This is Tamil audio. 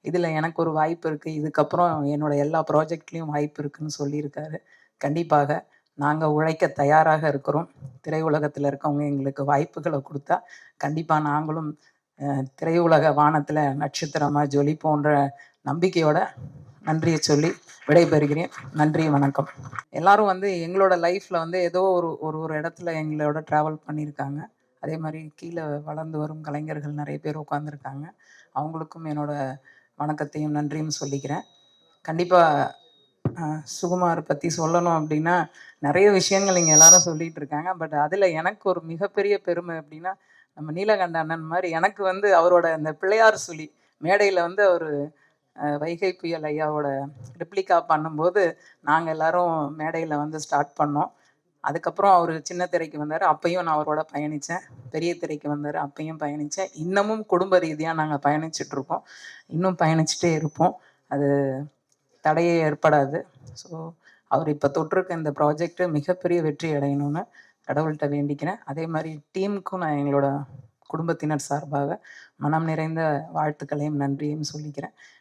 இதில் எனக்கு ஒரு வாய்ப்பு இருக்குது, இதுக்கப்புறம் என்னோட எல்லா ப்ராஜெக்ட்லேயும் வாய்ப்பு இருக்குதுன்னு சொல்லியிருக்காரு. கண்டிப்பாக நாங்கள் உழைக்க தயாராக இருக்கிறோம். திரையுலகத்தில் இருக்கவங்க எங்களுக்கு வாய்ப்புகளை கொடுத்தா கண்டிப்பாக நாங்களும் திரையுலக வானத்தில் நட்சத்திரமாக ஜொலிப்போன்ற நம்பிக்கையோட நன்றியை சொல்லி விடைபெறுகிறேன். நன்றி, வணக்கம். எல்லாரும் வந்து எங்களோட லைஃப்பில் வந்து ஏதோ ஒரு ஒரு ஒரு இடத்துல எங்களோட ட்ராவல் பண்ணியிருக்காங்க. அதே மாதிரி கீழே வளர்ந்து வரும் கலைஞர்கள் நிறைய பேர் உட்காந்துருக்காங்க. அவங்களுக்கும் என்னோட வணக்கத்தையும் நன்றியும் சொல்லிக்கிறேன். கண்டிப்பாக சுகுமார் பற்றி சொல்லணும் அப்படின்னா நிறைய விஷயங்கள் இங்கே எல்லாரும் சொல்லிகிட்டு இருக்காங்க. பட் அதில் எனக்கு ஒரு மிகப்பெரிய பெருமை அப்படின்னா, நம்ம நீலகண்ட அண்ணன் மாதிரி எனக்கு வந்து அவரோட அந்த பிள்ளையார் சொல்லி மேடையில் வந்து அவர் வைகை புயல் ஐயாவோட ரிப்ளிகா பண்ணும்போது நாங்கள் எல்லாரும் மேடையில் வந்து ஸ்டார்ட் பண்ணோம். அதுக்கப்புறம் அவர் சின்ன திரைக்கு வந்தார், அப்பையும் நான் அவரோட பயணித்தேன். பெரிய திரைக்கு வந்தார், அப்பையும் பயணித்தேன். இன்னமும் குடும்ப ரீதியாக நாங்கள் பயணிச்சுட்ருக்கோம், இன்னும் பயணிச்சுட்டே இருப்போம். அது தடையே ஏற்படாது. ஸோ அவர் இப்போ தொட்டிருக்க இந்த ப்ராஜெக்ட்டு மிகப்பெரிய வெற்றி அடையணும்னு கடவுள்கிட்ட வேண்டிக்கிறேன். அதே மாதிரி டீமுக்கும் நான் எங்களோட குடும்பத்தினர் சார்பாக மனம் நிறைந்த வாழ்த்துக்களையும் நன்றியும் சொல்லிக்கிறேன்.